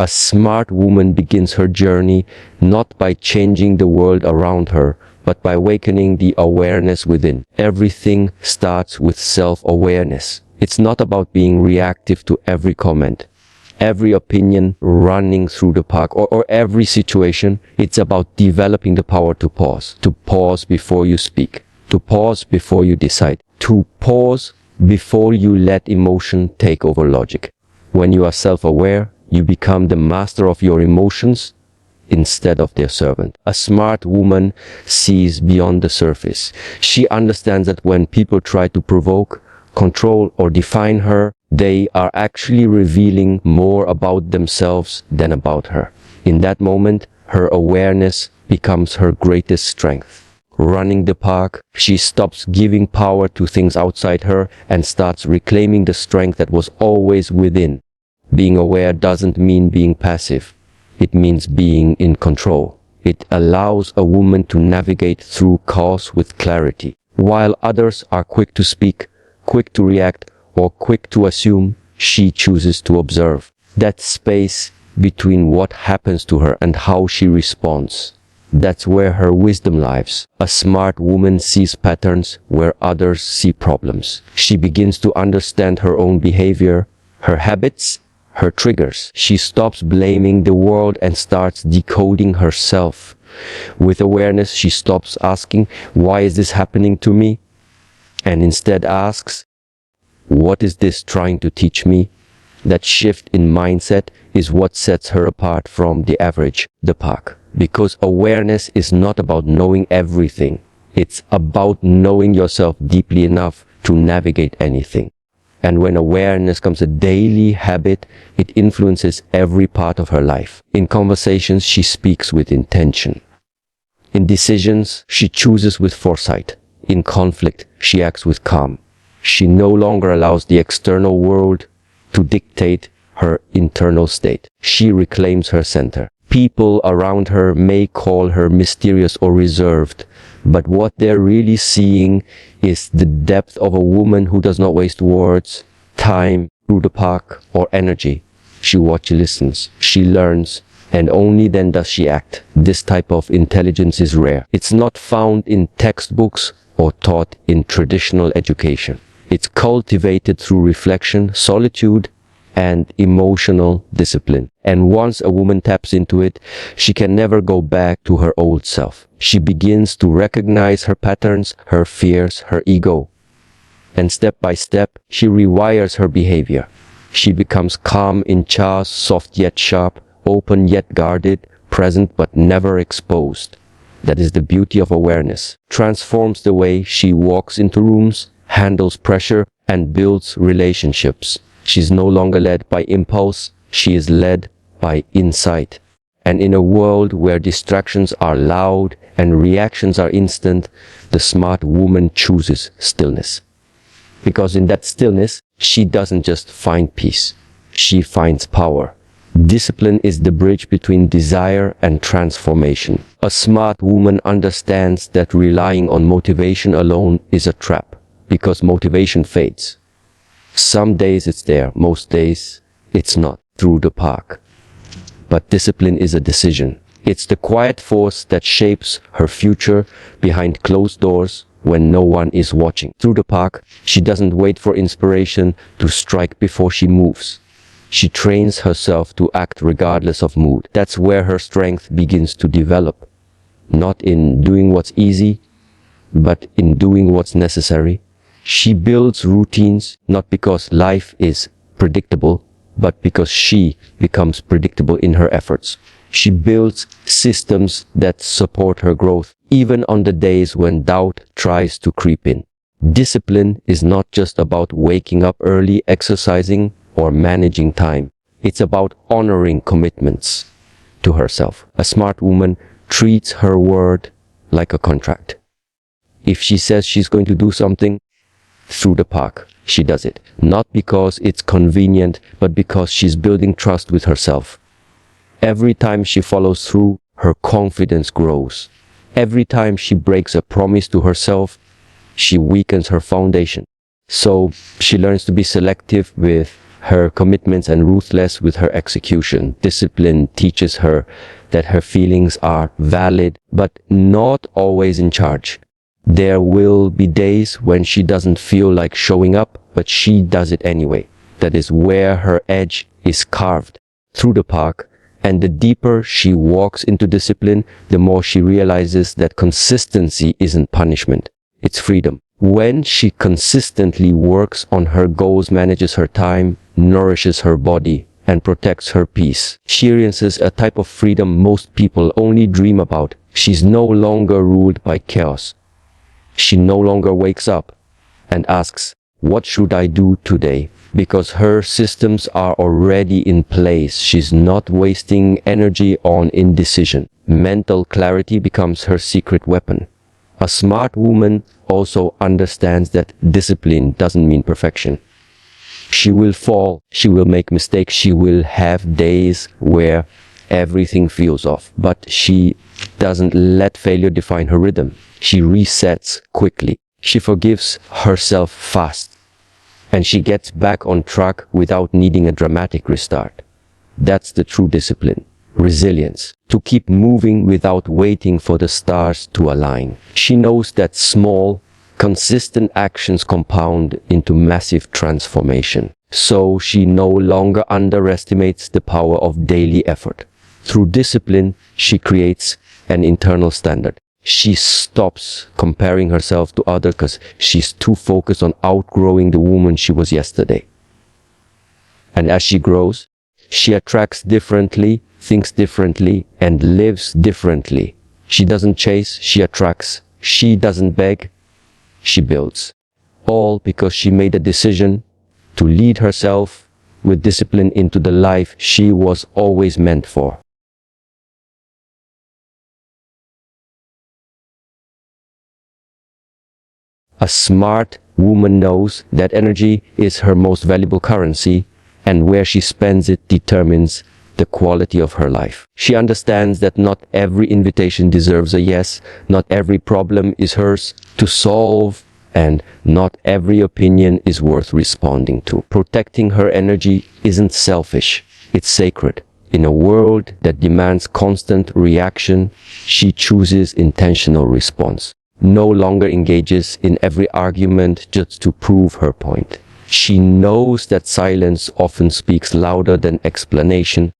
A smart woman begins her journey not by changing the world around her, but by awakening the awareness within. Everything starts with self-awareness. It's not about being reactive to every comment, every opinion running through the park, or every situation. It's about developing the power to pause before you speak, to pause before you decide, to pause before you let emotion take over logic. When you are self-aware, you become the master of your emotions instead of their servant. A smart woman sees beyond the surface. She understands that when people try to provoke, control, or define her, they are actually revealing more about themselves than about her. In that moment, her awareness becomes her greatest strength. Running the park, she stops giving power to things outside her and starts reclaiming the strength that was always within. Being aware doesn't mean being passive. It means being in control. It allows a woman to navigate through chaos with clarity. While others are quick to speak, quick to react, or quick to assume, she chooses to observe. That space between what happens to her and how she responds, that's where her wisdom lies. A smart woman sees patterns where others see problems. She begins to understand her own behavior, her habits, her triggers. She stops blaming the world and starts decoding herself. With awareness, she stops asking, "Why is this happening to me?" and instead asks, "What is this trying to teach me?" That shift in mindset is what sets her apart from the average, the pack. Because awareness is not about knowing everything. It's about knowing yourself deeply enough to navigate anything. And when awareness becomes a daily habit, it influences every part of her life. In conversations, she speaks with intention. In decisions, she chooses with foresight. In conflict, she acts with calm. She no longer allows the external world to dictate her internal state. She reclaims her center. People around her may call her mysterious or reserved, but what they're really seeing is the depth of a woman who does not waste words, time, through the park, or energy. She watches, listens, she learns, and only then does she act. This type of intelligence is rare. It's not found in textbooks or taught in traditional education. It's cultivated through reflection, solitude, and emotional discipline. And once a woman taps into it, she can never go back to her old self. She begins to recognize her patterns, her fears, her ego. And step by step, she rewires her behavior. She becomes calm in chaos, soft yet sharp, open yet guarded, present but never exposed. That is the beauty of awareness. Transforms the way she walks into rooms, handles pressure, and builds relationships. She's no longer led by impulse, she is led by insight. And in a world where distractions are loud and reactions are instant, the smart woman chooses stillness. Because in that stillness, she doesn't just find peace, she finds power. Discipline is the bridge between desire and transformation. A smart woman understands that relying on motivation alone is a trap, because motivation fades. Some days it's there, most days it's not, through the park. But discipline is a decision. It's the quiet force that shapes her future behind closed doors when no one is watching. Through the park, she doesn't wait for inspiration to strike before she moves. She trains herself to act regardless of mood. That's where her strength begins to develop. Not in doing what's easy, but in doing what's necessary. She builds routines not because life is predictable, but because she becomes predictable in her efforts. She builds systems that support her growth, even on the days when doubt tries to creep in. Discipline is not just about waking up early, exercising, or managing time. It's about honoring commitments to herself. A smart woman treats her word like a contract. If she says she's going to do something, through the park, she does it. Not because it's convenient, but because she's building trust with herself. Every time she follows through, her confidence grows. Every time she breaks a promise to herself, she weakens her foundation. So she learns to be selective with her commitments and ruthless with her execution. Discipline teaches her that her feelings are valid, but not always in charge. There will be days when she doesn't feel like showing up, but she does it anyway. That is where her edge is carved through the park. And the deeper she walks into discipline, the more she realizes that consistency isn't punishment, it's freedom. When she consistently works on her goals, manages her time, nourishes her body, and protects her peace, she experiences a type of freedom most people only dream about. She's no longer ruled by chaos. She no longer wakes up and asks, "What should I do today?" Because her systems are already in place. She's not wasting energy on indecision. Mental clarity becomes her secret weapon. A smart woman also understands that discipline doesn't mean perfection. She will fall, she will make mistakes, she will have days where everything feels off, but she doesn't let failure define her rhythm. She resets quickly. She forgives herself fast. And she gets back on track without needing a dramatic restart. That's the true discipline. Resilience. To keep moving without waiting for the stars to align. She knows that small, consistent actions compound into massive transformation. So she no longer underestimates the power of daily effort. Through discipline, she creates an internal standard. She stops comparing herself to others because she's too focused on outgrowing the woman she was yesterday. And as she grows, she attracts differently, thinks differently, and lives differently. She doesn't chase, she attracts. She doesn't beg, she builds. All because she made a decision to lead herself with discipline into the life she was always meant for. A smart woman knows that energy is her most valuable currency, and where she spends it determines the quality of her life. She understands that not every invitation deserves a yes, not every problem is hers to solve, and not every opinion is worth responding to. Protecting her energy isn't selfish, it's sacred. In a world that demands constant reaction, she chooses intentional response. No longer engages in every argument just to prove her point. She knows that silence often speaks louder than explanation,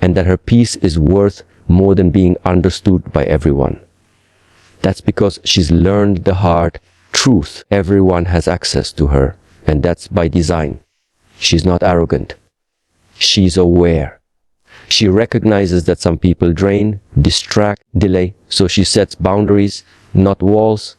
and that her peace is worth more than being understood by everyone. That's because she's learned the hard truth. Everyone has access to her, and that's by design. She's not arrogant. She's aware. She recognizes that some people drain, distract, delay, so she sets boundaries, not walls,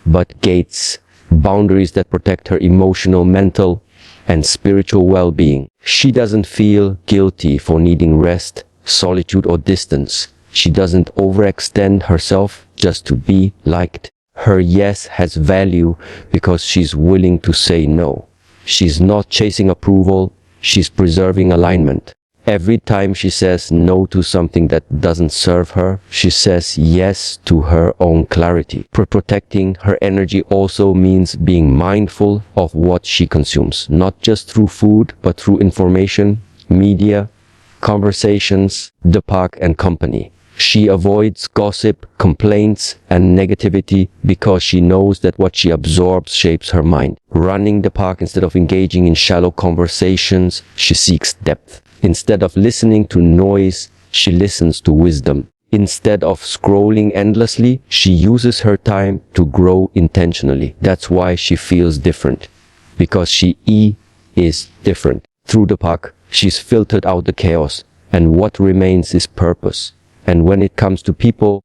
but gates. Boundaries that protect her emotional, mental, and spiritual well-being. She doesn't feel guilty for needing rest, solitude, or distance. She doesn't overextend herself just to be liked. Her yes has value because she's willing to say no. She's not chasing approval, she's preserving alignment. Every time she says no to something that doesn't serve her, she says yes to her own clarity. Protecting her energy also means being mindful of what she consumes, not just through food, but through information, media, conversations, the park, and company. She avoids gossip, complaints, and negativity because she knows that what she absorbs shapes her mind. Running the park instead of engaging in shallow conversations, she seeks depth. Instead of listening to noise, she listens to wisdom. Instead of scrolling endlessly, she uses her time to grow intentionally. That's why she feels different. Because she is different. Through the park, she's filtered out the chaos, and what remains is purpose. And when it comes to people,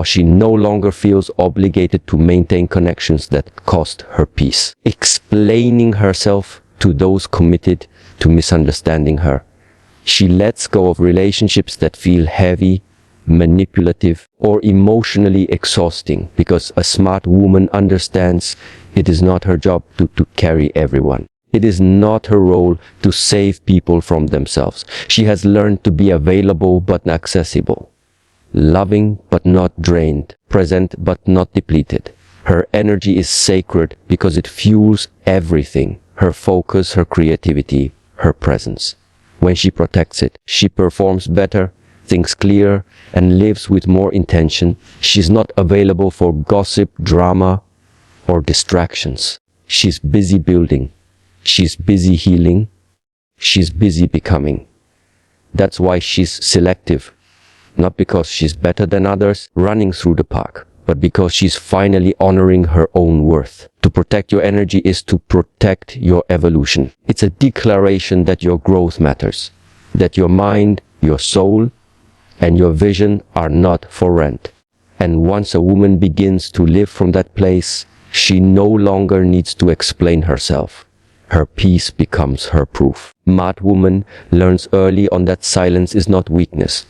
she no longer feels obligated to maintain connections that cost her peace. Explaining herself to those committed to misunderstanding her. She lets go of relationships that feel heavy, manipulative, or emotionally exhausting, because a smart woman understands it is not her job to carry everyone. It is not her role to save people from themselves. She has learned to be available but accessible, loving but not drained, present but not depleted. Her energy is sacred because it fuels everything: her focus, her creativity, her presence. When she protects it, she performs better, thinks clearer, and lives with more intention. She's not available for gossip, drama, or distractions. She's busy building. She's busy healing. She's busy becoming. That's why she's selective. Not because she's better than others running through the park, but because she's finally honoring her own worth. To protect your energy is to protect your evolution. It's a declaration that your growth matters, that your mind, your soul, and your vision are not for rent. And once a woman begins to live from that place, she no longer needs to explain herself. Her peace becomes her proof. Mad woman learns early on that silence is not weakness.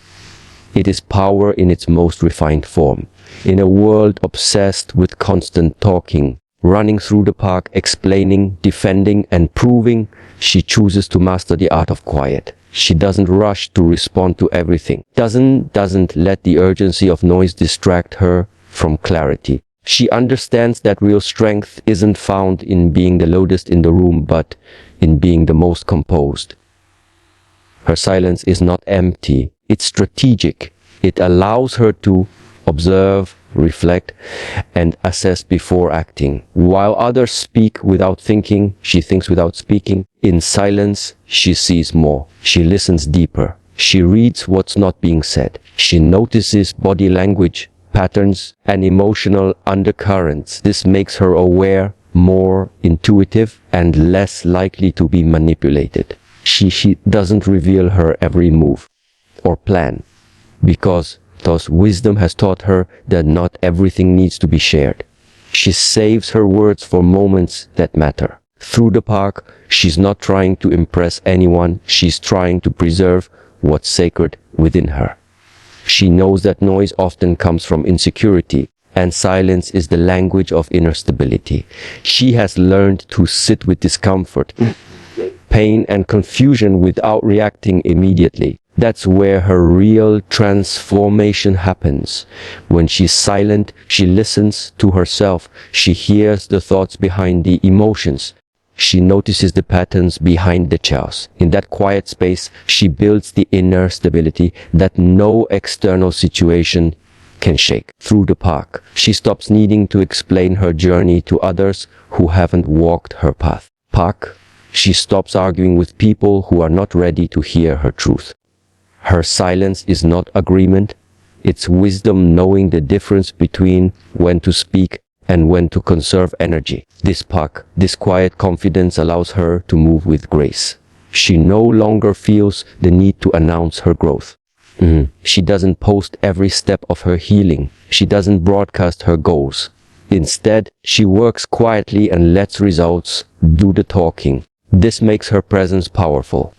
It is power in its most refined form. In a world obsessed with constant talking, running through the park, explaining, defending, and proving, she chooses to master the art of quiet. She doesn't rush to respond to everything. Doesn't let the urgency of noise distract her from clarity. She understands that real strength isn't found in being the loudest in the room, but in being the most composed. Her silence is not empty. It's strategic. It allows her to observe, reflect, and assess before acting. While others speak without thinking, she thinks without speaking. In silence, she sees more. She listens deeper. She reads what's not being said. She notices body language, patterns, and emotional undercurrents. This makes her aware, more intuitive, and less likely to be manipulated. She doesn't reveal her every move or plan, because thus wisdom has taught her that not everything needs to be shared. She saves her words for moments that matter. Through the park, she's not trying to impress anyone. She's trying to preserve what's sacred within her. She knows that noise often comes from insecurity, and silence is the language of inner stability. She has learned to sit with discomfort, pain, and confusion without reacting immediately. That's where her real transformation happens. When she's silent, she listens to herself. She hears the thoughts behind the emotions. She notices the patterns behind the chaos. In that quiet space, she builds the inner stability that no external situation can shake. Through the park, she stops needing to explain her journey to others who haven't walked her path. She stops arguing with people who are not ready to hear her truth. Her silence is not agreement. It's wisdom, knowing the difference between when to speak and when to conserve energy. This quiet confidence allows her to move with grace. She no longer feels the need to announce her growth. She doesn't post every step of her healing. She doesn't broadcast her goals. Instead, she works quietly and lets results do the talking. This makes her presence powerful.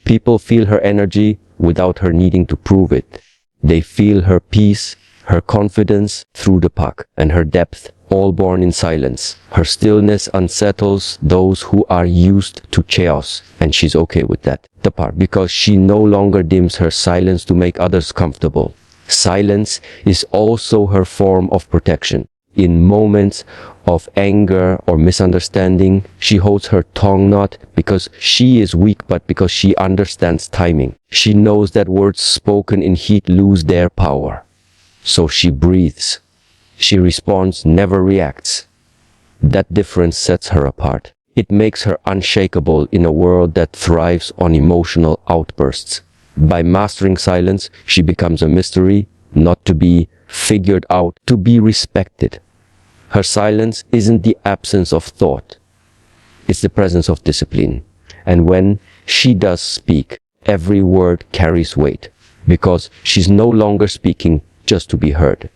People feel her energy without her needing to prove it. They feel her peace, her confidence through the park, and her depth, all born in silence. Her stillness unsettles those who are used to chaos, and she's okay with that. The park, because she no longer dims her silence to make others comfortable. Silence is also her form of protection. In moments of anger or misunderstanding, she holds her tongue not because she is weak, but because she understands timing. She knows that words spoken in heat lose their power. So she breathes. She responds, never reacts. That difference sets her apart. It makes her unshakable in a world that thrives on emotional outbursts. By mastering silence, she becomes a mystery, not to be figured out, to be respected. Her silence isn't the absence of thought. It's the presence of discipline. And when she does speak, every word carries weight, because she's no longer speaking just to be heard.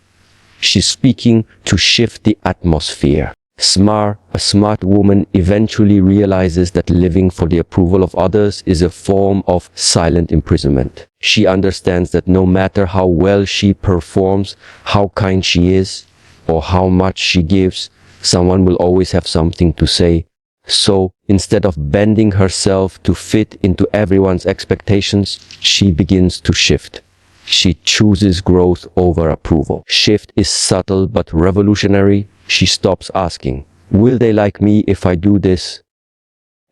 She's speaking to shift the atmosphere. A smart woman eventually realizes that living for the approval of others is a form of silent imprisonment. She understands that no matter how well she performs, how kind she is, or how much she gives, someone will always have something to say. So, instead of bending herself to fit into everyone's expectations, she begins to shift. She chooses growth over approval. Shift is subtle but revolutionary. She stops asking, will they like me if I do this?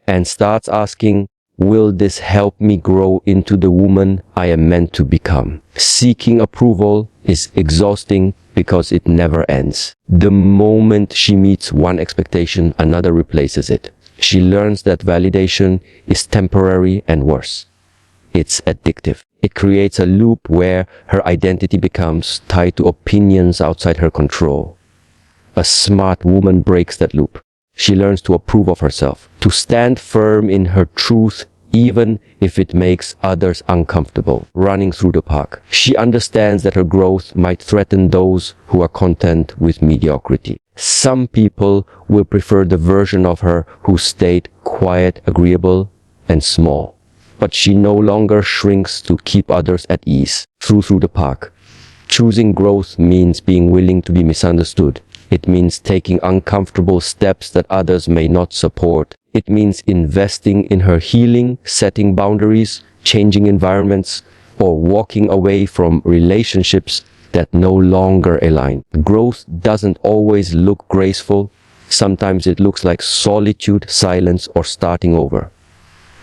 And starts asking, Will this help me grow into the woman I am meant to become? Seeking approval is exhausting because it never ends. The moment she meets one expectation, another replaces it. She learns that validation is temporary and worse. It's addictive. It creates a loop where her identity becomes tied to opinions outside her control. A smart woman breaks that loop. She learns to approve of herself, to stand firm in her truth even if it makes others uncomfortable. Running through the park, she understands that her growth might threaten those who are content with mediocrity. Some people will prefer the version of her who stayed quiet, agreeable, and small. But she no longer shrinks to keep others at ease. Through the park, choosing growth means being willing to be misunderstood. It means taking uncomfortable steps that others may not support. It means investing in her healing, setting boundaries, changing environments, or walking away from relationships that no longer align. Growth doesn't always look graceful. Sometimes it looks like solitude, silence, or starting over.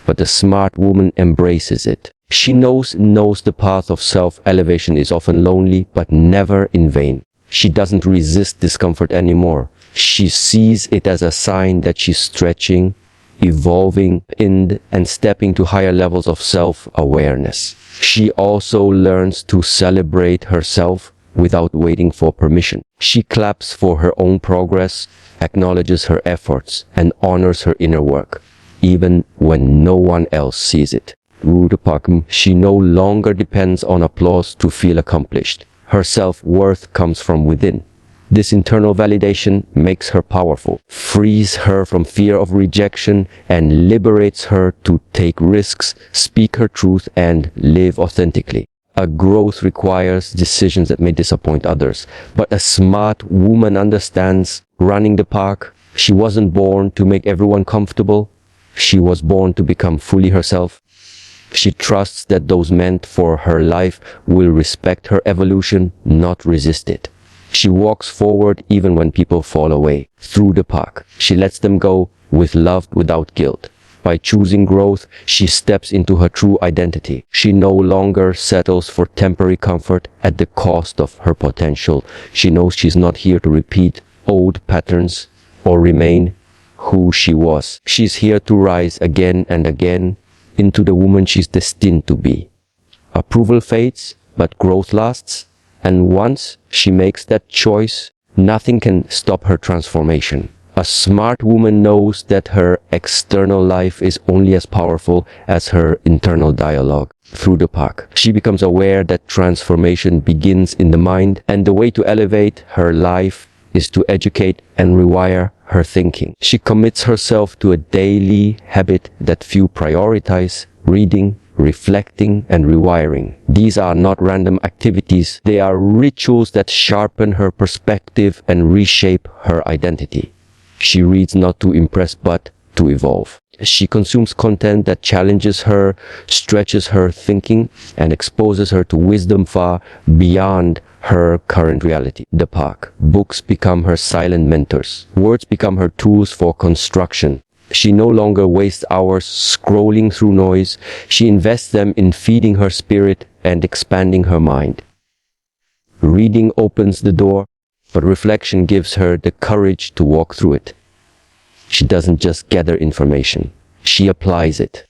But the smart woman embraces it. She knows the path of self-elevation is often lonely, but never in vain. She doesn't resist discomfort anymore. She sees it as a sign that she's stretching, evolving, and stepping to higher levels of self-awareness. She also learns to celebrate herself without waiting for permission. She claps for her own progress, acknowledges her efforts, and honors her inner work, even when no one else sees it. Through the park, she no longer depends on applause to feel accomplished. Her self-worth comes from within. This internal validation makes her powerful, frees her from fear of rejection, and liberates her to take risks, speak her truth, and live authentically. A growth requires decisions that may disappoint others, but a smart woman understands. Running the park, she wasn't born to make everyone comfortable. She was born to become fully herself. She trusts that those meant for her life will respect her evolution, not resist it. She walks forward even when people fall away. Through the park, she lets them go with love without guilt. By choosing growth, she steps into her true identity. She no longer settles for temporary comfort at the cost of her potential. She knows she's not here to repeat old patterns or remain who she was. She's here to rise again and again into the woman she's destined to be. Approval fades, but growth lasts. And once she makes that choice, nothing can stop her transformation. A smart woman knows that her external life is only as powerful as her internal dialogue. Through the park, she becomes aware that transformation begins in the mind, and the way to elevate her life is to educate and rewire her thinking. She commits herself to a daily habit that few prioritize: reading, reflecting, and rewiring. These are not random activities. They are rituals that sharpen her perspective and reshape her identity. She reads not to impress, but to evolve. She consumes content that challenges her, stretches her thinking, and exposes her to wisdom far beyond her current reality. The park. Books become her silent mentors. Words become her tools for construction. She no longer wastes hours scrolling through noise. She invests them in feeding her spirit and expanding her mind. Reading opens the door, but reflection gives her the courage to walk through it. She doesn't just gather information. She applies it.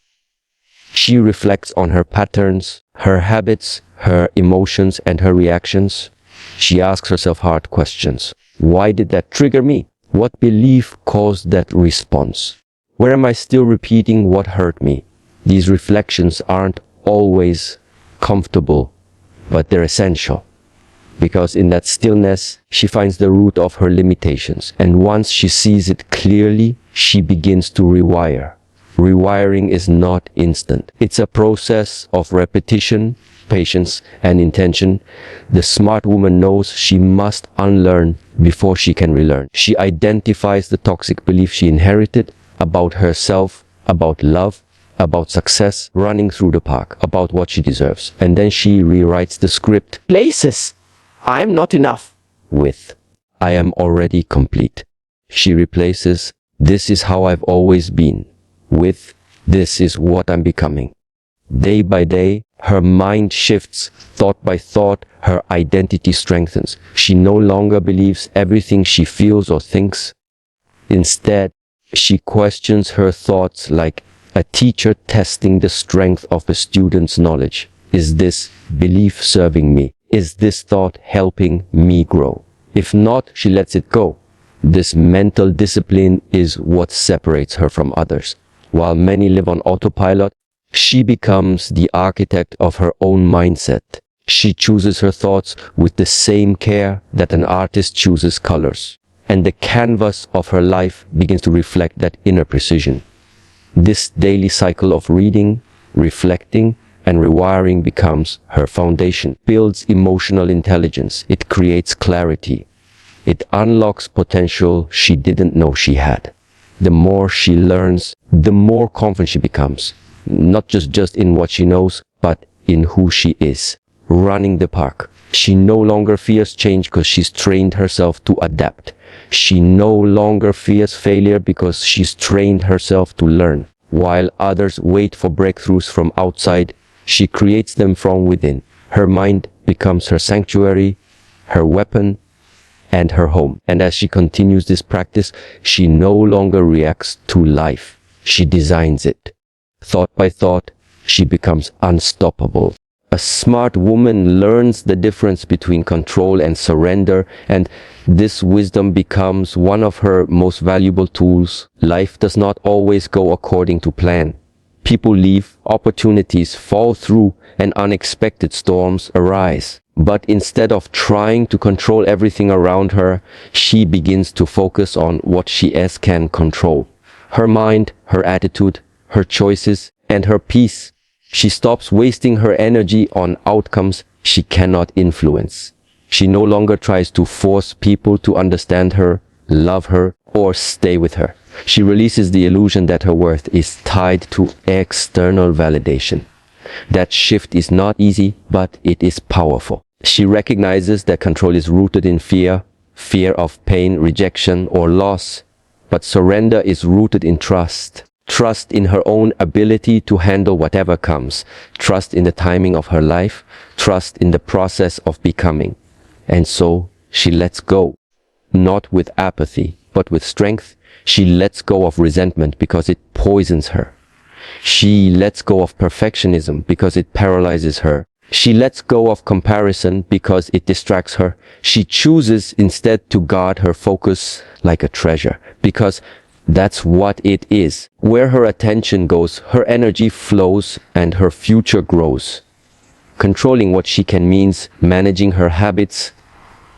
She reflects on her patterns, her habits, her emotions, and her reactions. She asks herself hard questions. Why did that trigger me? What belief caused that response? Where am I still repeating what hurt me? These reflections aren't always comfortable, but they're essential. Because in that stillness, she finds the root of her limitations. And once she sees it clearly, she begins to rewire. Rewiring is not instant. It's a process of repetition, patience, and intention. The smart woman knows she must unlearn before she can relearn. She identifies the toxic belief she inherited about herself, about love, about success, running through the park, about what she deserves. And then she rewrites the script. Places. I'm not enough. With, I am already complete. She replaces, this is how I've always been. With, This is what I'm becoming. Day by day, her mind shifts. Thought by thought, her identity strengthens. She no longer believes everything she feels or thinks. Instead, she questions her thoughts like a teacher testing the strength of a student's knowledge. Is this belief serving me? Is this thought helping me grow? If not, she lets it go. This mental discipline is what separates her from others. While many live on autopilot, she becomes the architect of her own mindset. She chooses her thoughts with the same care that an artist chooses colors. And the canvas of her life begins to reflect that inner precision. This daily cycle of reading, reflecting, and rewiring becomes her foundation. Builds emotional intelligence. It creates clarity. It unlocks potential she didn't know she had. The more she learns, the more confident she becomes. Not just in what she knows, but in who she is. Running the park. She no longer fears change because she's trained herself to adapt. She no longer fears failure because she's trained herself to learn. While others wait for breakthroughs from outside, she creates them from within. Her mind becomes her sanctuary, her weapon, and her home. And as she continues this practice, she no longer reacts to life. She designs it. Thought by thought, she becomes unstoppable. A smart woman learns the difference between control and surrender, and this wisdom becomes one of her most valuable tools. Life does not always go according to plan. People leave, opportunities fall through, and unexpected storms arise. But instead of trying to control everything around her, she begins to focus on what she can control. Her mind, her attitude, her choices, and her peace. She stops wasting her energy on outcomes she cannot influence. She no longer tries to force people to understand her, love her, or stay with her. She releases the illusion that her worth is tied to external validation. That shift is not easy, but it is powerful. She recognizes that control is rooted in fear of pain, rejection, or loss. But surrender is rooted in trust. Trust in her own ability to handle whatever comes. Trust in the timing of her life. Trust in the process of becoming. And so she lets go. Not with apathy, but with strength. She lets go of resentment because it poisons her. She lets go of perfectionism because it paralyzes her. She lets go of comparison because it distracts her. She chooses instead to guard her focus like a treasure, because that's what it is. Where her attention goes, her energy flows and her future grows. Controlling what she can means managing her habits,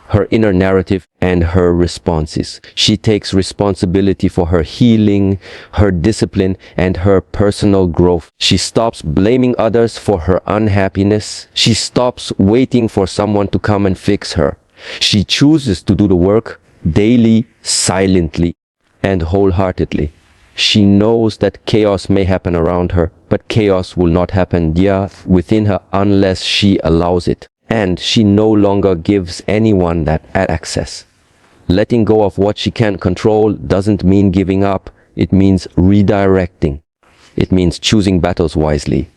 her inner narrative, and her responses. She takes responsibility for her healing, her discipline, and her personal growth. She stops blaming others for her unhappiness. She stops waiting for someone to come and fix her. She chooses to do the work daily, silently, and wholeheartedly. She knows that chaos may happen around her, but chaos will not happen within her unless she allows it. And she no longer gives anyone that access. Letting go of what she can't control doesn't mean giving up. It means redirecting. It means choosing battles wisely.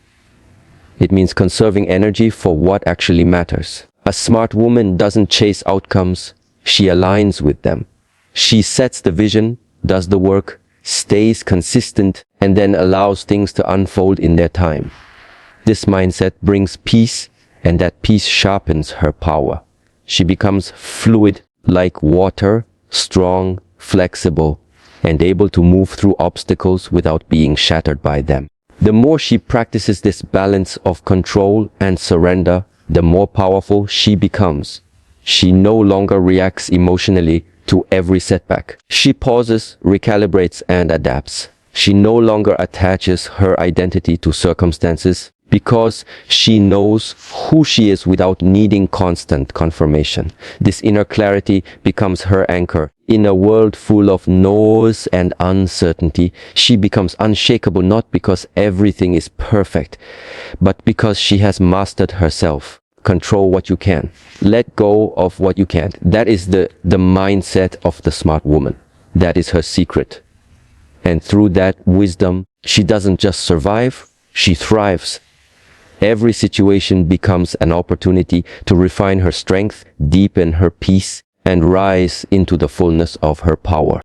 It means conserving energy for what actually matters. A smart woman doesn't chase outcomes. She aligns with them. She sets the vision, does the work, stays consistent, and then allows things to unfold in their time. This mindset brings peace, and that peace sharpens her power. She becomes fluid like water, strong, flexible, and able to move through obstacles without being shattered by them. The more she practices this balance of control and surrender, the more powerful she becomes. She no longer reacts emotionally to every setback. She pauses, recalibrates, and adapts. She no longer attaches her identity to circumstances, because she knows who she is without needing constant confirmation. This inner clarity becomes her anchor. In a world full of noise and uncertainty, she becomes unshakable not because everything is perfect, but because she has mastered herself. Control what you can. Let go of what you can't. That is the mindset of the smart woman. That is her secret. And through that wisdom, She doesn't just survive, she thrives. Every situation becomes an opportunity to refine her strength, deepen her peace, and rise into the fullness of her power.